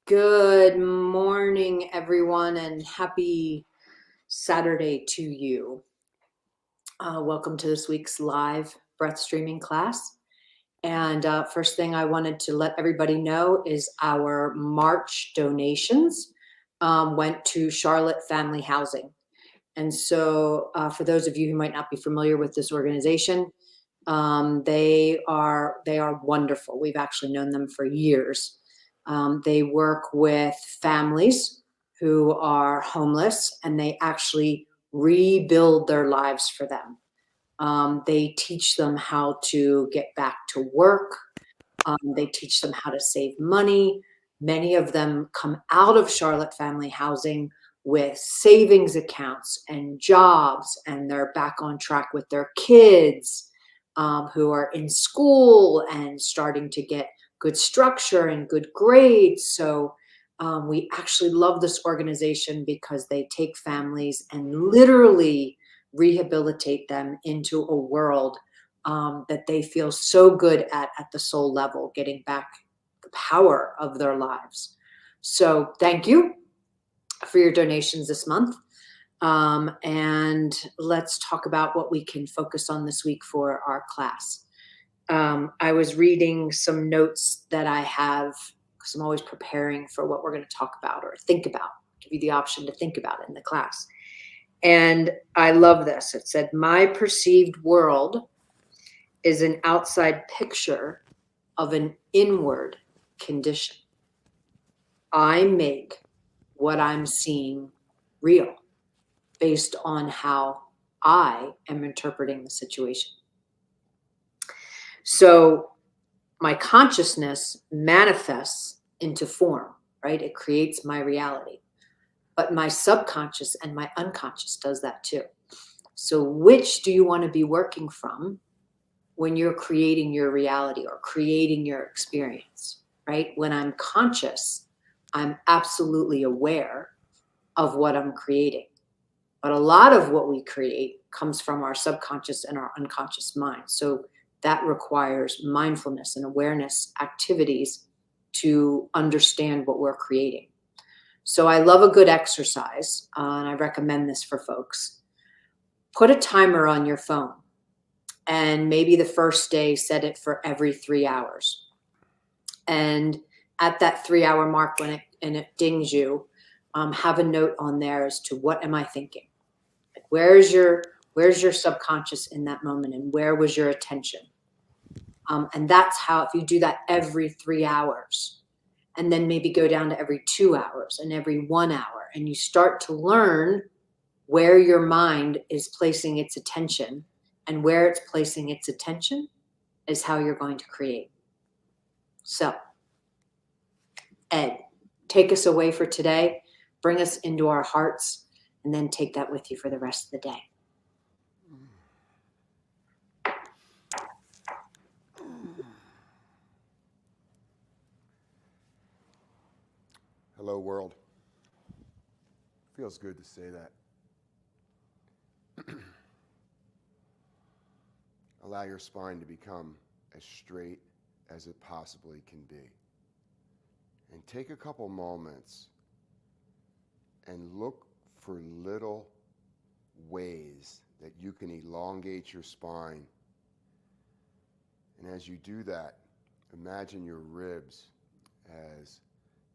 Good morning, everyone, and happy Saturday to you. Welcome to this week's live breath streaming class. And first thing I wanted to let everybody know is our March donations went to Charlotte Family Housing. And so, for those of you who might not be familiar with this organization, they are wonderful. We've actually known them for years. They work with families who are homeless, and they actually rebuild their lives for them. They teach them how to get back to work. They teach them how to save money. Many of them come out of Charlotte Family Housing with savings accounts and jobs, and they're back on track with their kids who are in school and starting to get good structure and good grades. So we actually love this organization because they take families and literally rehabilitate them into a world that they feel so good at the soul level, getting back the power of their lives. So thank you for your donations this month. And let's talk about what we can focus on this week for our class. I was reading some notes that I have because I'm always preparing for what we're going to talk about or think about, give you the option to think about it in the class. And I love this. It said, "My perceived world is an outside picture of an inward condition. I make what I'm seeing real based on how I am interpreting the situation." So my consciousness manifests into form, right? It creates my reality. But my subconscious and my unconscious does that too. So which do you want to be working from when you're creating your reality or creating your experience, right? When I'm conscious, I'm absolutely aware of what I'm creating. But a lot of what we create comes from our subconscious and our unconscious mind. So that requires mindfulness and awareness activities to understand what we're creating. So I love a good exercise, and I recommend this for folks. Put a timer on your phone, and maybe the first day set it for every 3 hours. And at that 3 hour mark, when it dings you, have a note on there as to what am I thinking? Like, where's your subconscious in that moment, and where was your attention? And that's how, if you do that every 3 hours, and then maybe go down to every 2 hours and every 1 hour, and you start to learn where your mind is placing its attention, and where it's placing its attention is how you're going to create. So, Ed, take us away for today, bring us into our hearts, and then take that with you for the rest of the day. Hello, world. Feels good to say that. Allow your spine to become as straight as it possibly can be. And take a couple moments and look for little ways that you can elongate your spine. And as you do that, imagine your ribs as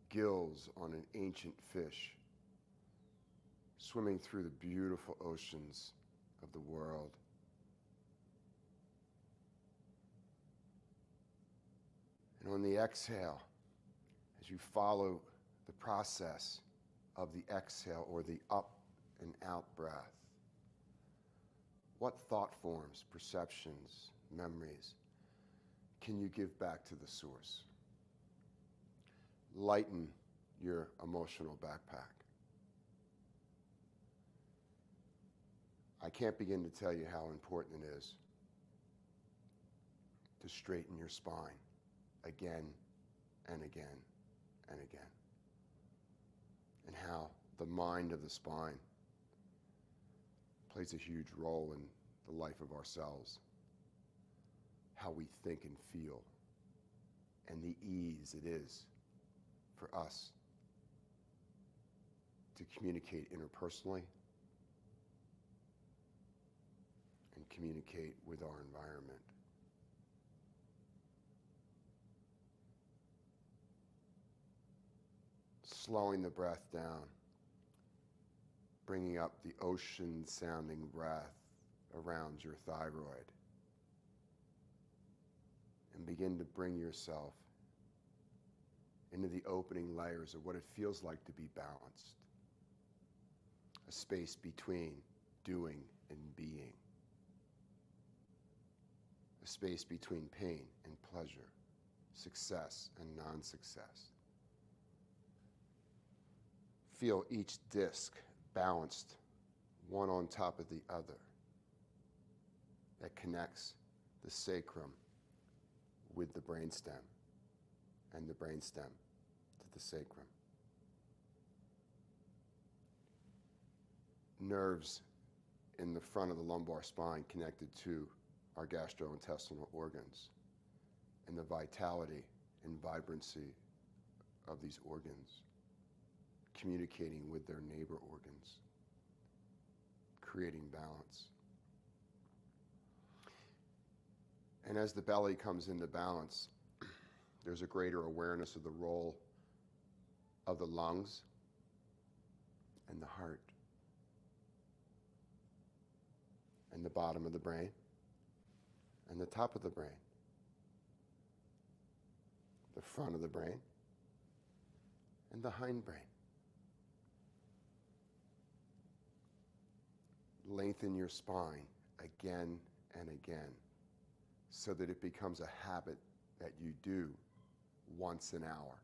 gills on an ancient fish swimming through the beautiful oceans of the world. And on the exhale, as you follow the process of the exhale or the up and out breath, what thought forms, perceptions, memories can you give back to the source? Lighten your emotional backpack. I can't begin to tell you how important it is to straighten your spine again and again and again. And how the mind of the spine plays a huge role in the life of ourselves, how we think and feel, and the ease it is for us to communicate interpersonally and communicate with our environment. Slowing the breath down, bringing up the ocean-sounding breath around your thyroid, and begin to bring yourself into the opening layers of what it feels like to be balanced, a space between doing and being, a space between pain and pleasure, success and non-success. Feel each disc balanced, one on top of the other, that connects the sacrum with the brainstem and the brainstem to the sacrum. Nerves in the front of the lumbar spine connected to our gastrointestinal organs, and the vitality and vibrancy of these organs communicating with their neighbor organs, creating balance. And as the belly comes into balance, there's a greater awareness of the role of the lungs and the heart and the bottom of the brain and the top of the brain, the front of the brain and the hindbrain. Lengthen your spine again and again so that it becomes a habit that you do once an hour.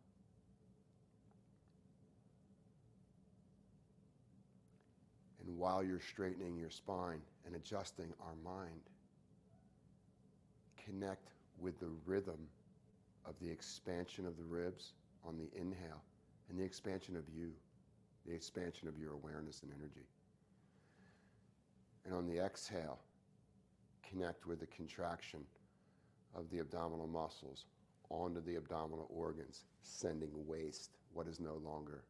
And while you're straightening your spine and adjusting our mind, connect with the rhythm of the expansion of the ribs on the inhale and the expansion of you, the expansion of your awareness and energy. And on the exhale, connect with the contraction of the abdominal muscles onto the abdominal organs, sending waste, what is no longer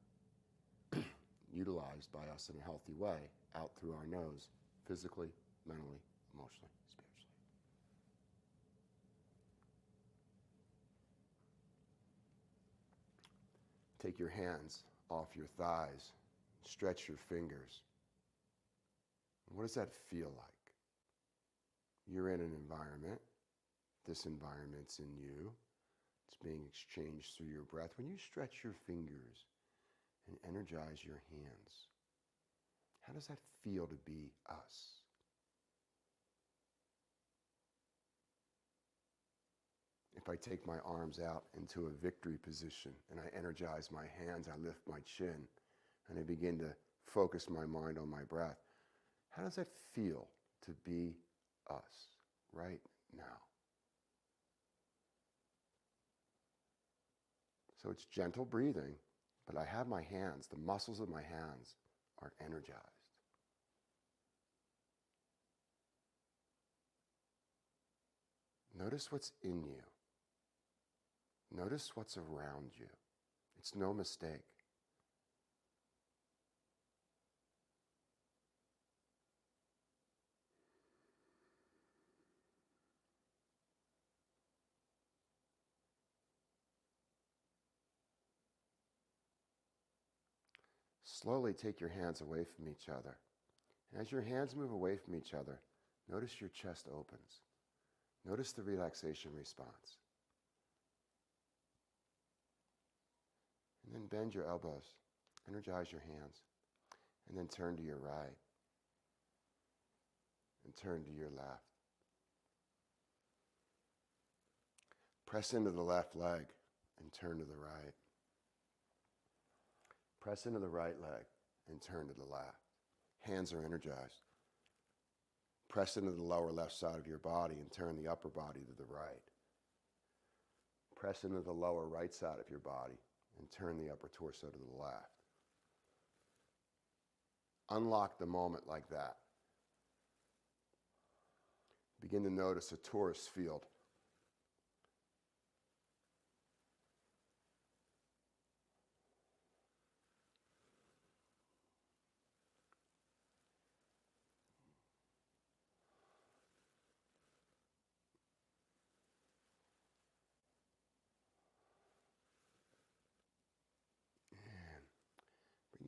utilized by us in a healthy way, out through our nose, physically, mentally, emotionally, spiritually. Take your hands off your thighs, stretch your fingers. What does that feel like? You're in an environment. This environment's in you. It's being exchanged through your breath. When you stretch your fingers and energize your hands, how does that feel to be us? If I take my arms out into a victory position and I energize my hands, I lift my chin, and I begin to focus my mind on my breath, how does that feel to be us right now? So it's gentle breathing, but I have my hands, the muscles of my hands are energized. Notice what's in you. Notice what's around you. It's no mistake. Slowly take your hands away from each other. And as your hands move away from each other, notice your chest opens. Notice the relaxation response. And then bend your elbows, energize your hands, and then turn to your right and turn to your left. Press into the left leg and turn to the right. Press into the right leg and turn to the left. Hands are energized. Press into the lower left side of your body and turn the upper body to the right. Press into the lower right side of your body and turn the upper torso to the left. Unlock the moment like that. Begin to notice a torus field.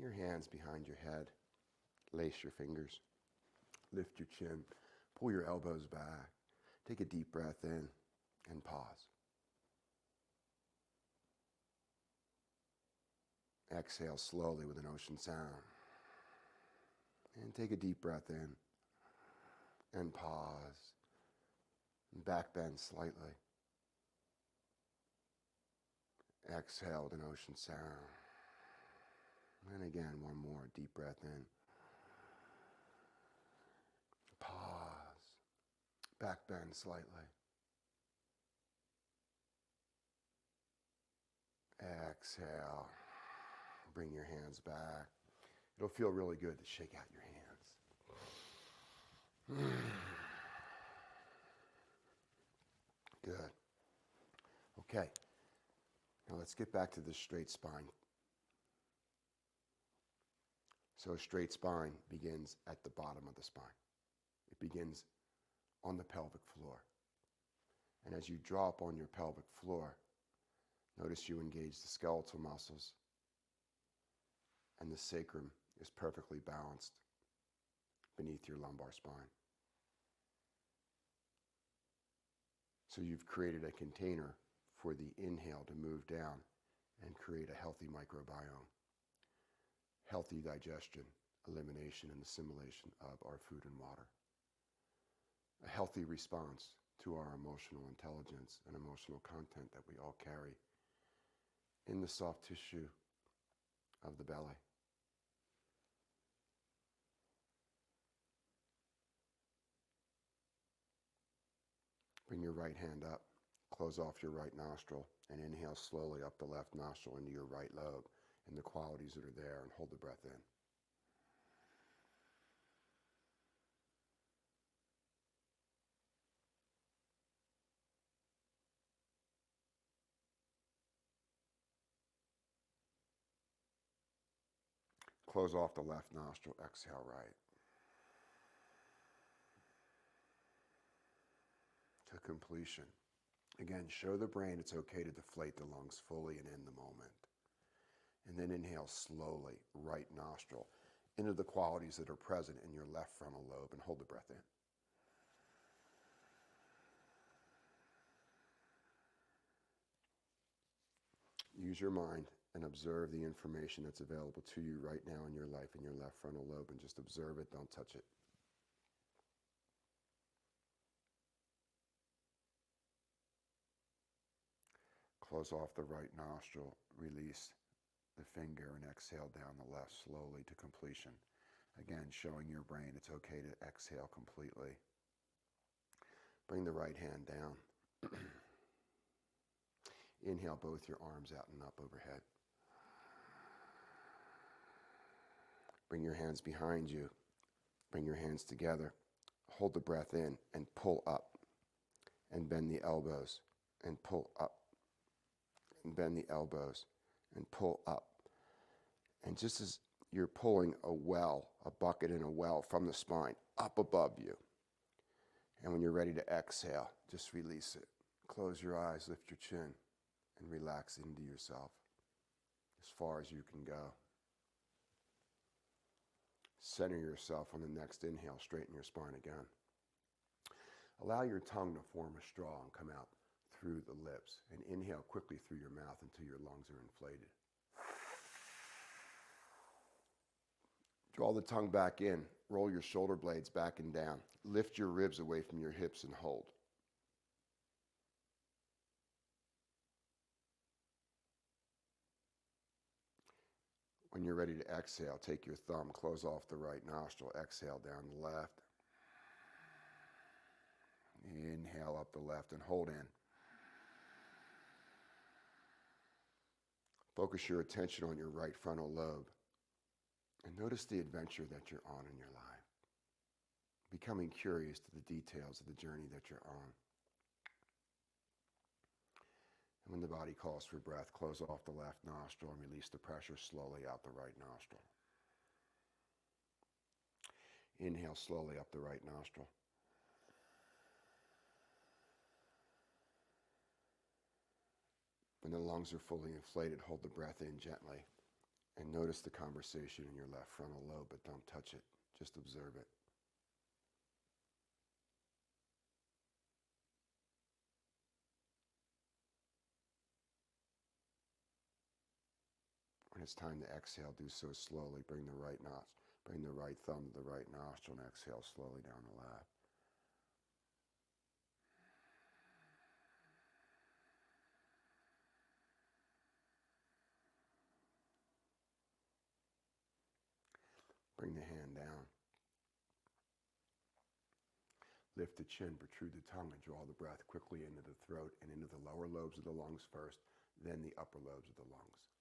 your hands behind your head. Lace your fingers. Lift your chin. Pull your elbows back. Take a deep breath in and pause. Exhale slowly with an ocean sound. And take a deep breath in and pause. And back bend slightly. Exhale with an ocean sound. And again, one more deep breath in. Pause. Back bend slightly. Exhale. Bring your hands back. It'll feel really good to shake out your hands. Good. Okay. Now let's get back to the straight spine. So a straight spine begins at the bottom of the spine. It begins on the pelvic floor. And as you drop on your pelvic floor, notice you engage the skeletal muscles, and the sacrum is perfectly balanced beneath your lumbar spine. So you've created a container for the inhale to move down and create a healthy microbiome, healthy digestion, elimination, and assimilation of our food and water. A healthy response to our emotional intelligence and emotional content that we all carry in the soft tissue of the belly. Bring your right hand up, close off your right nostril, and inhale slowly up the left nostril into your right lobe and the qualities that are there, and hold the breath in. Close off the left nostril, exhale right. To completion. Again, show the brain it's okay to deflate the lungs fully and in the moment. And then inhale slowly, right nostril, into the qualities that are present in your left frontal lobe, and hold the breath in. Use your mind and observe the information that's available to you right now in your life in your left frontal lobe, and just observe it, don't touch it. Close off the right nostril, release the finger, and exhale down the left slowly to completion. Again, showing your brain it's okay to exhale completely. Bring the right hand down. Inhale both your arms out and up overhead. Bring your hands behind you. Bring your hands together. Hold the breath in and pull up. And bend the elbows and pull up. And bend the elbows and pull up. And just as you're pulling a well, a bucket in a well from the spine up above you. And when you're ready to exhale, just release it. Close your eyes, lift your chin, and relax into yourself as far as you can go. Center yourself on the next inhale, straighten your spine again. Allow your tongue to form a straw and come out through the lips, and inhale quickly through your mouth until your lungs are inflated. Draw the tongue back in, roll your shoulder blades back and down, lift your ribs away from your hips and hold. When you're ready to exhale, take your thumb, close off the right nostril, exhale down the left. Inhale up the left and hold in. Focus your attention on your right frontal lobe and notice the adventure that you're on in your life. Becoming curious to the details of the journey that you're on. And when the body calls for breath, close off the left nostril and release the pressure slowly out the right nostril. Inhale slowly up the right nostril. When the lungs are fully inflated, hold the breath in gently And notice the conversation in your left frontal lobe, but don't touch it. Just observe it. When it's time to exhale, do so slowly. Bring the right thumb to the right nostril and exhale slowly down the left. Bring the hand down. Lift the chin, protrude the tongue, and draw the breath quickly into the throat and into the lower lobes of the lungs first, then the upper lobes of the lungs.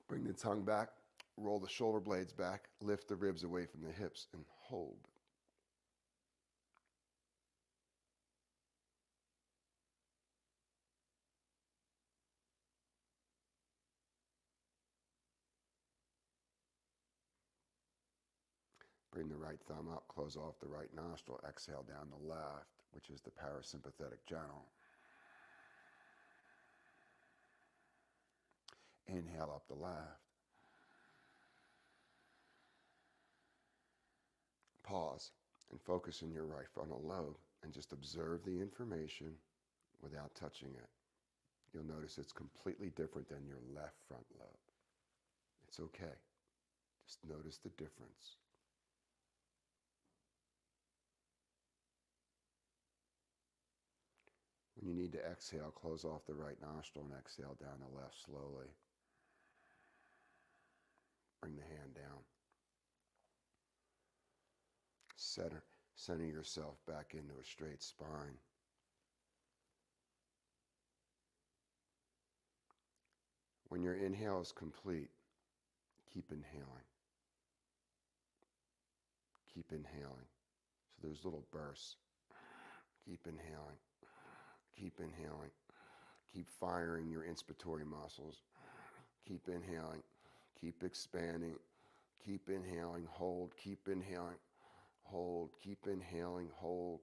Bring the tongue back, roll the shoulder blades back, lift the ribs away from the hips, and hold. Bring the right thumb up, close off the right nostril, exhale down the left, which is the parasympathetic channel. Inhale up the left. Pause and focus in your right frontal lobe and just observe the information without touching it. You'll notice it's completely different than your left front lobe. It's okay. Just notice the difference. When you need to exhale, close off the right nostril and exhale down the left slowly. Bring the hand down. Center yourself back into a straight spine. When your inhale is complete, keep inhaling. Keep inhaling. So there's little bursts. Keep inhaling. Keep inhaling. Keep firing your inspiratory muscles. Keep inhaling. Keep expanding. Keep inhaling. Hold. Keep inhaling. Hold. Keep inhaling. Hold.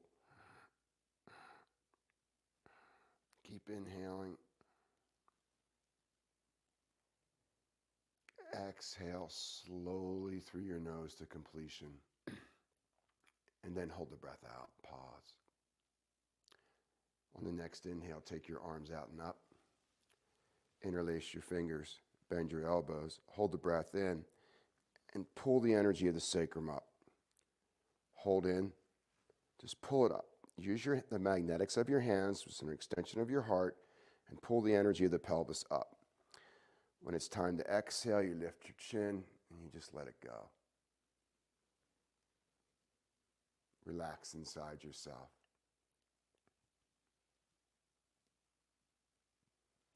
Keep inhaling. Exhale slowly through your nose to completion. And then hold the breath out. Pause. On the next inhale, take your arms out and up. Interlace your fingers. Bend your elbows. Hold the breath in. And pull the energy of the sacrum up. Hold in. Just pull it up. Use the magnetics of your hands, which is an extension of your heart, and pull the energy of the pelvis up. When it's time to exhale, you lift your chin and you just let it go. Relax inside yourself.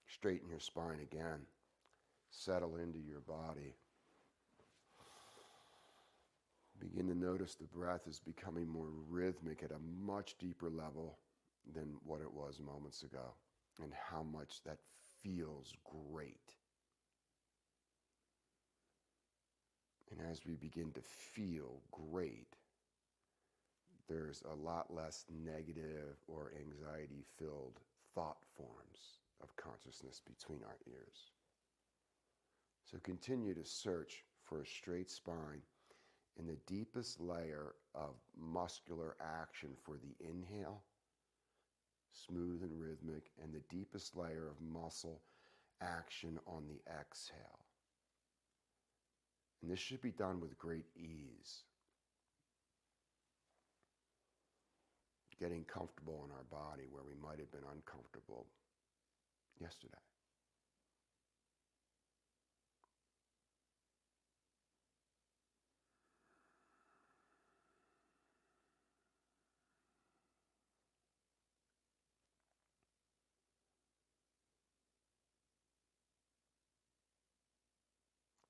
Straighten your spine again. Settle into your body. Begin to notice the breath is becoming more rhythmic at a much deeper level than what it was moments ago, and how much that feels great. And as we begin to feel great, there's a lot less negative or anxiety-filled thought forms of consciousness between our ears. So continue to search for a straight spine in the deepest layer of muscular action for the inhale, smooth and rhythmic, and the deepest layer of muscle action on the exhale. And this should be done with great ease. Getting comfortable in our body where we might have been uncomfortable yesterday.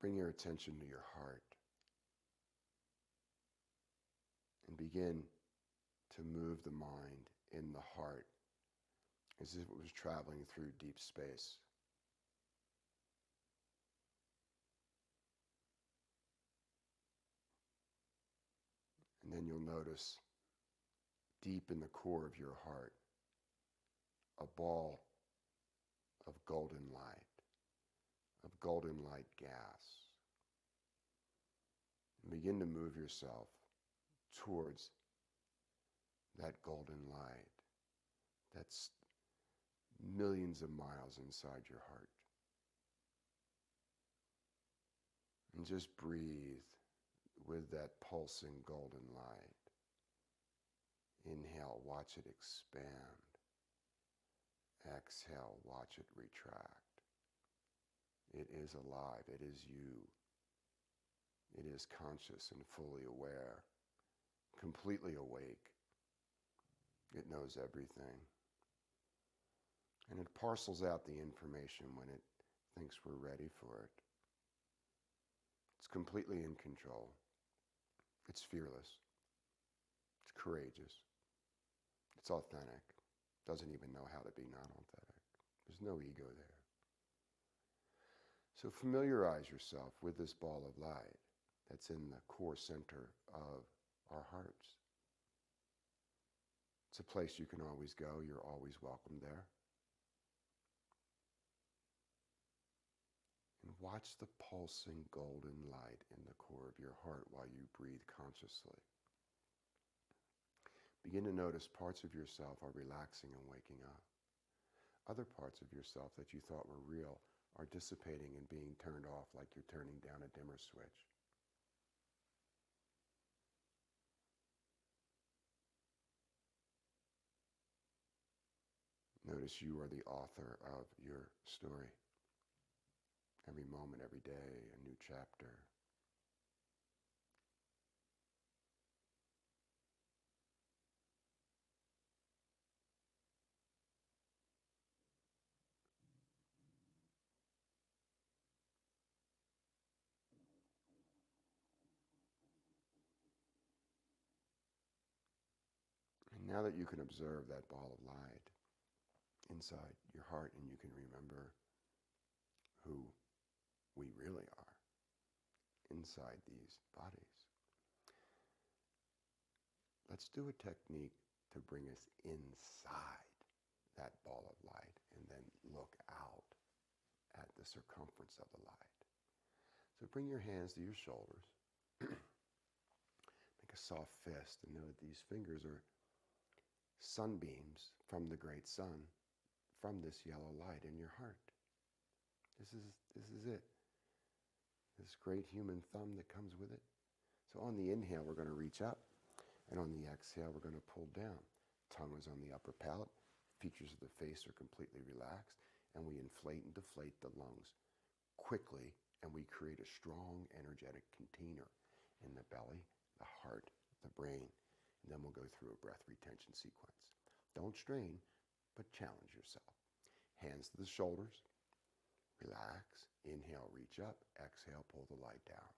Bring your attention to your heart and begin to move the mind in the heart as if it was traveling through deep space. And then you'll notice deep in the core of your heart a ball of golden light. of golden light gas. And begin to move yourself towards that golden light that's millions of miles inside your heart. And just breathe with that pulsing golden light. Inhale, watch it expand. Exhale, watch it retract. It is alive. It is you. It is conscious and fully aware, completely awake. It knows everything. And it parcels out the information when it thinks we're ready for it. It's completely in control. It's fearless. It's courageous. It's authentic. Doesn't even know how to be not authentic. There's no ego there. So familiarize yourself with this ball of light that's in the core center of our hearts. It's a place you can always go. You're always welcome there. And watch the pulsing golden light in the core of your heart while you breathe consciously. Begin to notice parts of yourself are relaxing and waking up. Other parts of yourself that you thought were real are dissipating and being turned off like you're turning down a dimmer switch. Notice you are the author of your story. Every moment, every day, a new chapter. And now that you can observe that ball of light inside your heart and you can remember who we really are inside these bodies, let's do a technique to bring us inside that ball of light and then look out at the circumference of the light. So bring your hands to your shoulders. Make a soft fist and know that these fingers are sunbeams from the great sun, from this yellow light in your heart. This is it. This great human thumb that comes with it. So on the inhale, we're going to reach up, and on the exhale, we're going to pull down. Tongue is on the upper palate. Features of the face are completely relaxed, and we inflate and deflate the lungs quickly, and we create a strong, energetic container in the belly, the heart, the brain, and then we'll go through a breath retention sequence. Don't strain, but challenge yourself. Hands to the shoulders. Relax. Inhale, reach up. Exhale, pull the light down.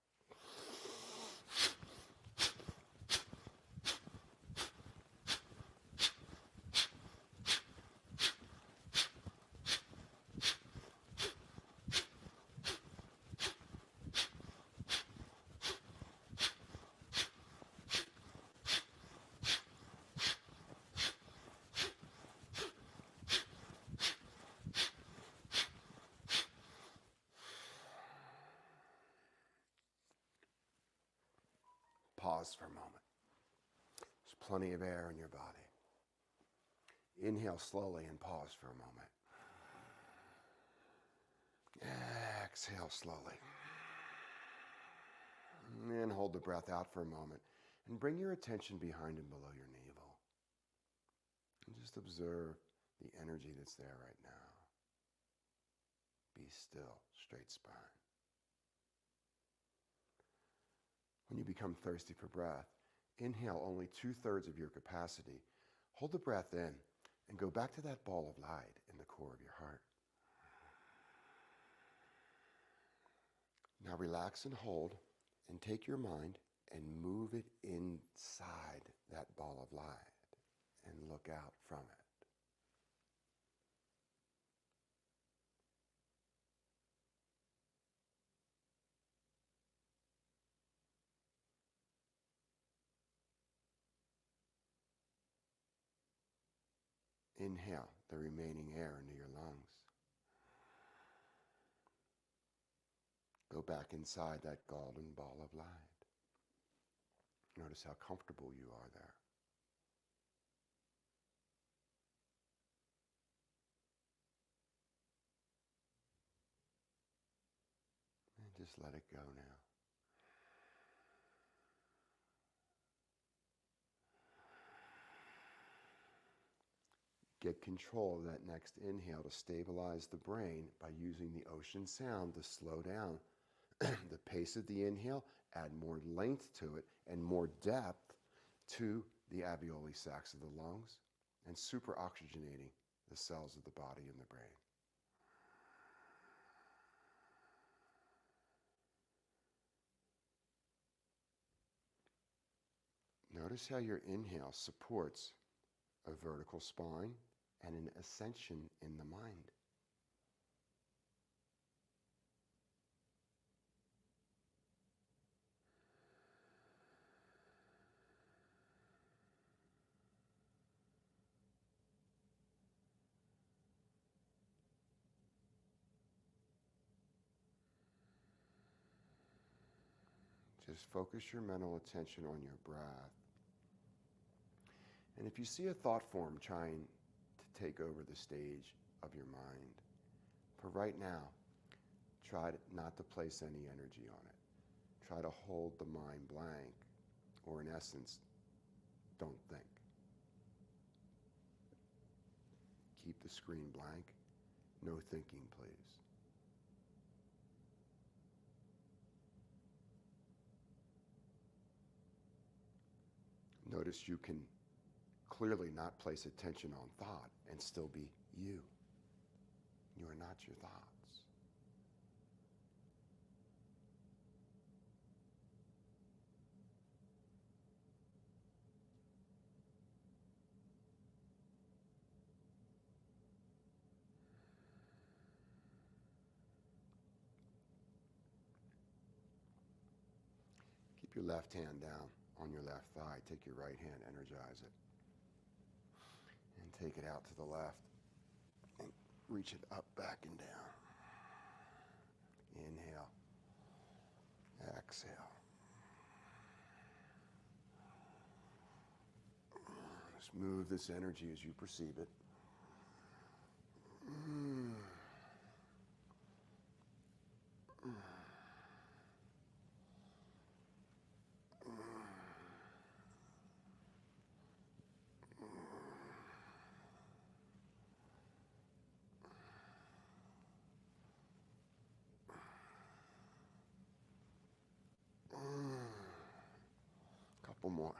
Pause for a moment. There's plenty of air in your body. Inhale slowly and pause for a moment. Exhale slowly. And hold the breath out for a moment. And bring your attention behind and below your navel. And just observe the energy that's there right now. Be still, straight spine. When you become thirsty for breath, inhale only 2/3 of your capacity. Hold the breath in and go back to that ball of light in the core of your heart. Now relax and hold, and take your mind and move it inside that ball of light and look out from it. Inhale the remaining air into your lungs. Go back inside that golden ball of light. Notice how comfortable you are there. And just let it go now. Get control of that next inhale to stabilize the brain by using the ocean sound to slow down the pace of the inhale, add more length to it and more depth to the alveoli sacs of the lungs, and super oxygenating the cells of the body and the brain. Notice how your inhale supports a vertical spine and an ascension in the mind. Just focus your mental attention on your breath. And if you see a thought form trying to take over the stage of your mind, for right now, try not to place any energy on it. Try to hold the mind blank, or in essence, don't think. Keep the screen blank. No thinking, please. Notice you can clearly not place attention on thought and still be you. You are not your thoughts. Keep your left hand down on your left thigh. Take your right hand, energize it. And take it out to the left. And reach it up, back, and down. Inhale. Exhale. Just move this energy as you perceive it. Couple more.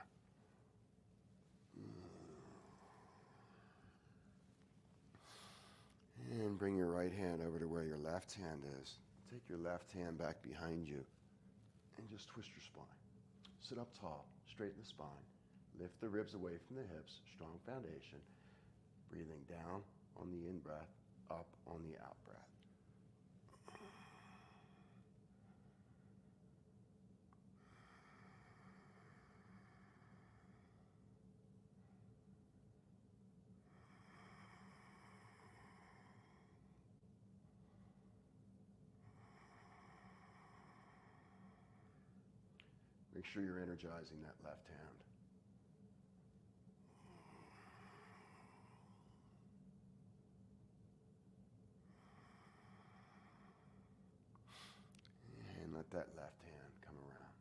And bring your right hand over to where your left hand is. Take your left hand back behind you and just twist your spine. Sit up tall, straighten the spine. Lift the ribs away from the hips, strong foundation. Breathing down on the in-breath, up on the out-breath. Make sure you're energizing that left hand. And let that left hand come around.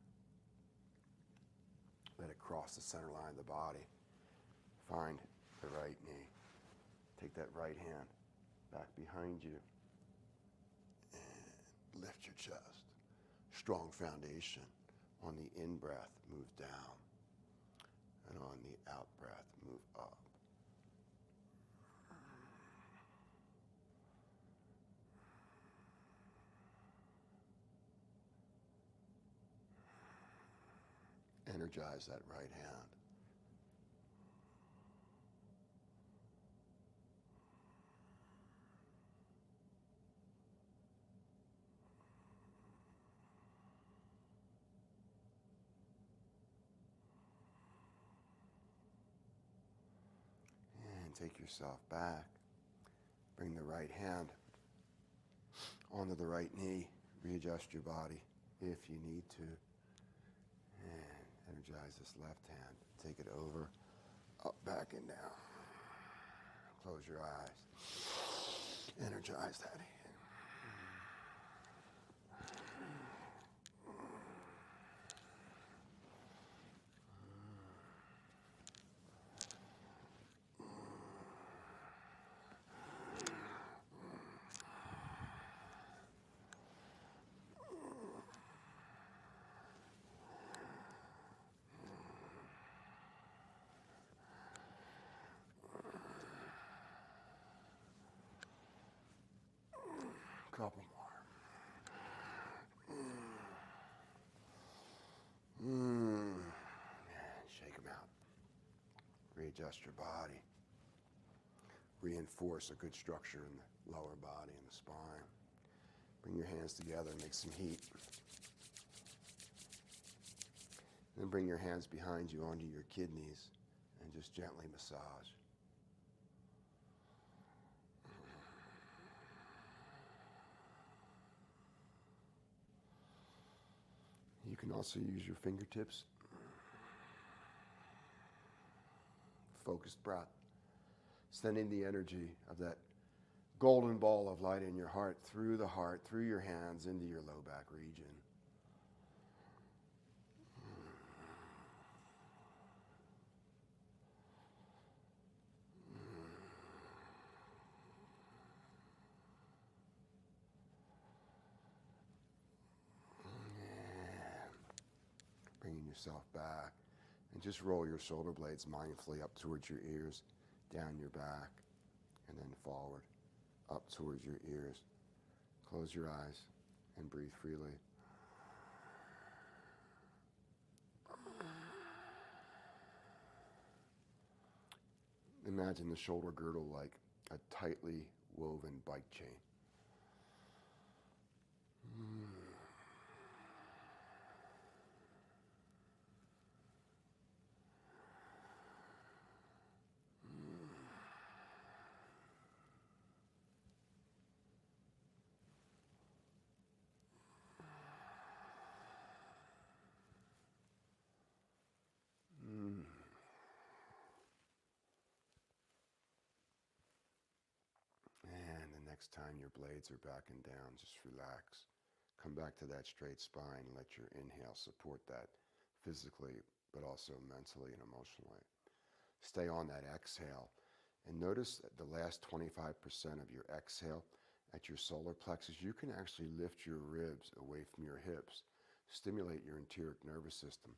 Let it cross the center line of the body. Find the right knee. Take that right hand back behind you. And lift your chest. Strong foundation. On the in-breath, move down. And on the out-breath, move up. Energize that right hand. And take yourself back. Bring the right hand onto the right knee. Readjust your body if you need to. And energize this left hand. Take it over, up, back, and down. Close your eyes. Energize that hand. Couple more. Shake them out. Readjust your body. Reinforce a good structure in the lower body and the spine. Bring your hands together and make some heat. Then bring your hands behind you onto your kidneys and just gently massage. You can also use your fingertips. Focused breath. Sending the energy of that golden ball of light in your heart, through your hands, into your low back region. Bringing yourself back. And just roll your shoulder blades mindfully up towards your ears, down your back, and then forward, up towards your ears. Close your eyes and breathe freely. Imagine the shoulder girdle like a tightly woven bike chain. And the next time your blades are back and down, just relax. Come back to that straight spine and let your inhale support that physically, but also mentally and emotionally. Stay on that exhale. And notice that the last 25% of your exhale at your solar plexus, you can actually lift your ribs away from your hips, stimulate your enteric nervous system,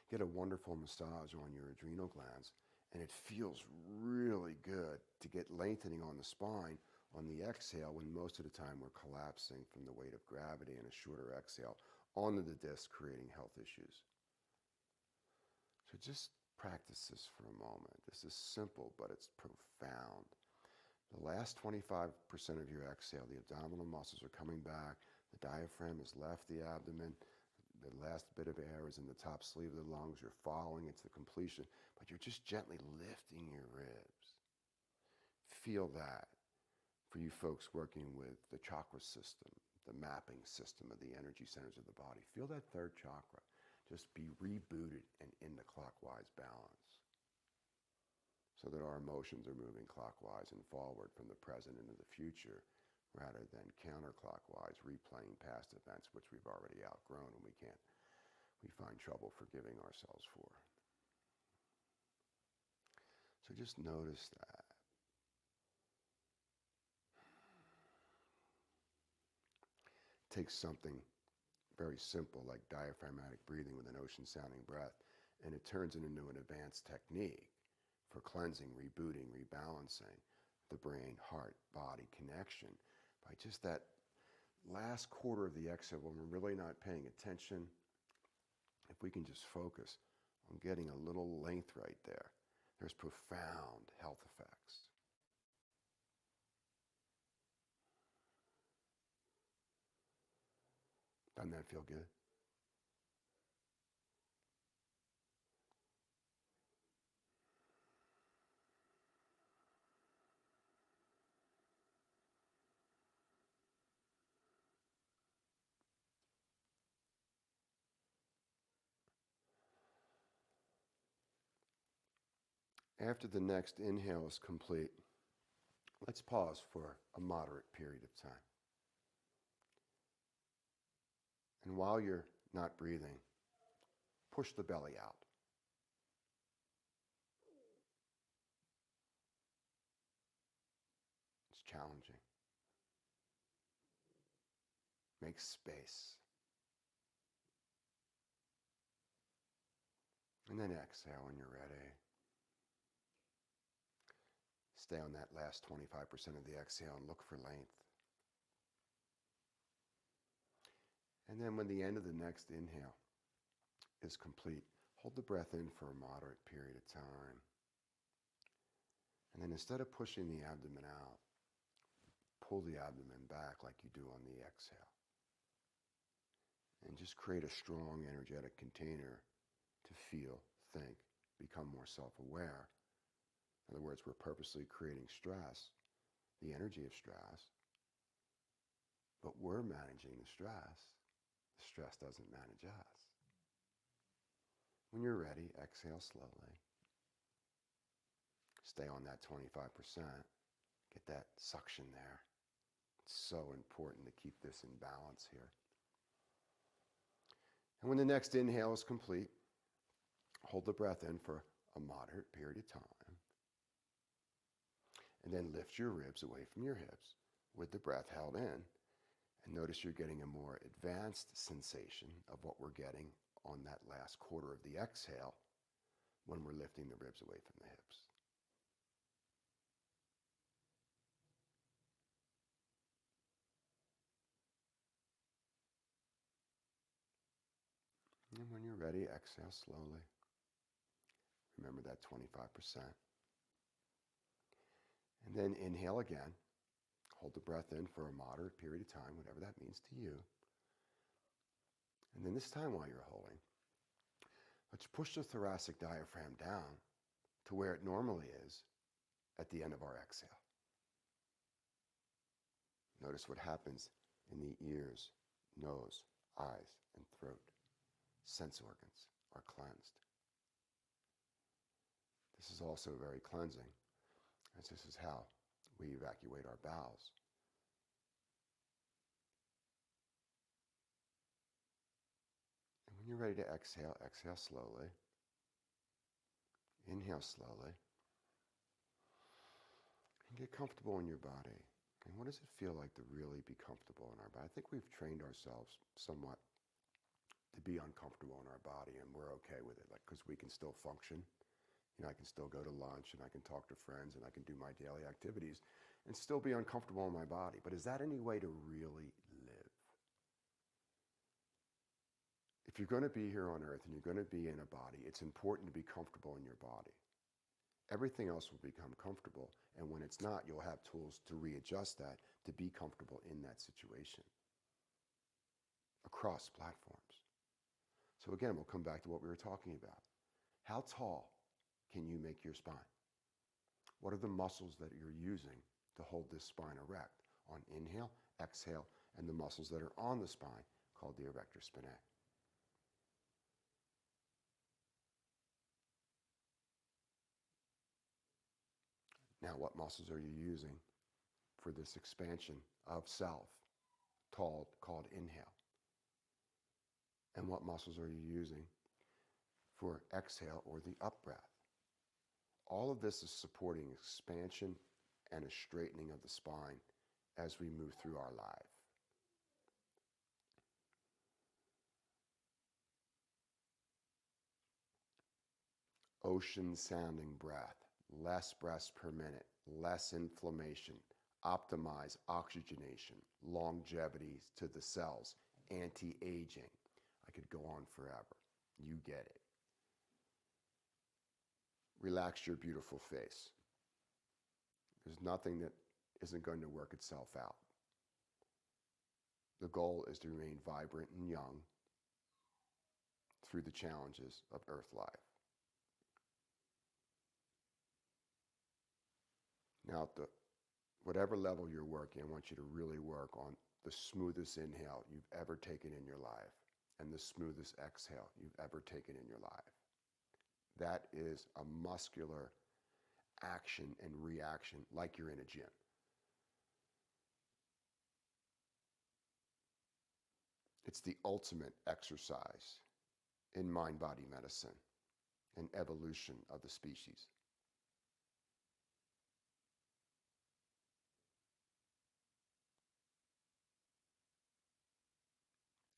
get a wonderful massage on your adrenal glands, and it feels really good to get lengthening on the spine on the exhale when most of the time we're collapsing from the weight of gravity, and a shorter exhale onto the disc, creating health issues. So just practice this for a moment. This is simple, but it's profound. The last 25% of your exhale, the abdominal muscles are coming back. The diaphragm has left the abdomen. The last bit of air is in the top sleeve of the lungs. You're following it to completion, but you're just gently lifting your ribs. Feel that. For you folks working with the chakra system, the mapping system of the energy centers of the body, feel that third chakra just be rebooted and in the clockwise balance, so that our emotions are moving clockwise and forward from the present into the future, rather than counterclockwise, replaying past events which we've already outgrown and we find trouble forgiving ourselves for. So just notice that. Take something very simple like diaphragmatic breathing with an ocean sounding breath, and it turns it into an advanced technique for cleansing, rebooting, rebalancing the brain, heart, body connection by just that last quarter of the exhale when we're really not paying attention. If we can just focus on getting a little length right there, there's profound health effects. Doesn't that feel good? After the next inhale is complete, let's pause for a moderate period of time. And while you're not breathing, push the belly out. It's challenging. Make space. And then exhale when you're ready. Stay on that last 25% of the exhale and look for length. And then when the end of the next inhale is complete, hold the breath in for a moderate period of time. And then instead of pushing the abdomen out, pull the abdomen back like you do on the exhale. And just create a strong, energetic container to feel, think, become more self-aware. In other words, we're purposely creating stress, the energy of stress, but we're managing the stress. The stress doesn't manage us. When you're ready, exhale slowly. Stay on that 25%. Get that suction there. It's so important to keep this in balance here. And when the next inhale is complete, hold the breath in for a moderate period of time. And then lift your ribs away from your hips with the breath held in. And notice you're getting a more advanced sensation of what we're getting on that last quarter of the exhale when we're lifting the ribs away from the hips. And when you're ready, exhale slowly. Remember that 25%. And then inhale again. Hold the breath in for a moderate period of time, whatever that means to you. And then this time while you're holding, let's push the thoracic diaphragm down to where it normally is at the end of our exhale. Notice what happens in the ears, nose, eyes, and throat. Sense organs are cleansed. This is also very cleansing, as this is how we evacuate our bowels. And when you're ready to exhale, exhale slowly. Inhale slowly. And get comfortable in your body. And what does it feel like to really be comfortable in our body? I think we've trained ourselves somewhat to be uncomfortable in our body, and we're okay with it, like, because we can still function. You know, I can still go to lunch, and I can talk to friends, and I can do my daily activities, and still be uncomfortable in my body. But is that any way to really live? If you're going to be here on earth and you're going to be in a body, it's important to be comfortable in your body. Everything else will become comfortable, and when it's not, you'll have tools to readjust that to be comfortable in that situation across platforms. So again, we'll come back to what we were talking about. How tall can you make your spine? What are the muscles that you're using to hold this spine erect? On inhale, exhale, and the muscles that are on the spine called the erector spinae. Now, what muscles are you using for this expansion of self, called inhale? And what muscles are you using for exhale or the up breath? All of this is supporting expansion and a straightening of the spine as we move through our life. Ocean sounding breath, less breaths per minute, less inflammation, optimize oxygenation, longevity to the cells, anti-aging. I could go on forever. You get it. Relax your beautiful face. There's nothing that isn't going to work itself out. The goal is to remain vibrant and young through the challenges of Earth life. Now, at whatever level you're working, I want you to really work on the smoothest inhale you've ever taken in your life and the smoothest exhale you've ever taken in your life. That is a muscular action and reaction like you're in a gym. It's the ultimate exercise in mind-body medicine and evolution of the species.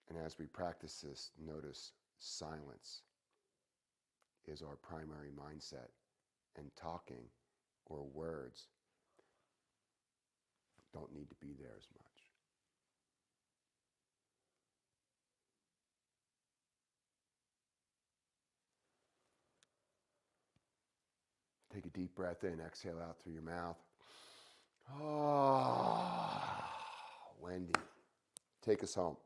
And as we practice this, notice silence is our primary mindset, and talking or words don't need to be there as much. Take a deep breath in, exhale out through your mouth. Oh, Wendy, take us home.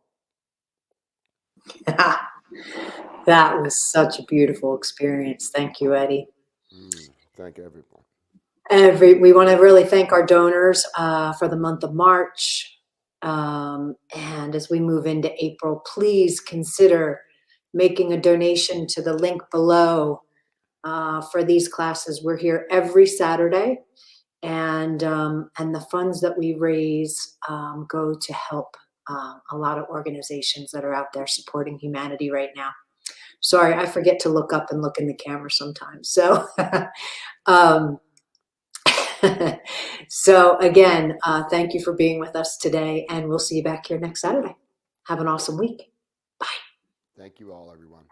That was such a beautiful experience. Thank you, Eddie. Thank everyone. We want to really thank our donors for the month of March. And as we move into April, please consider making a donation to the link below for these classes. We're here every Saturday, and the funds that we raise go to help a lot of organizations that are out there supporting humanity right now. Sorry, I forget to look up and look in the camera sometimes. So, so again, thank you for being with us today, and we'll see you back here next Saturday. Have an awesome week. Bye. Thank you all, everyone.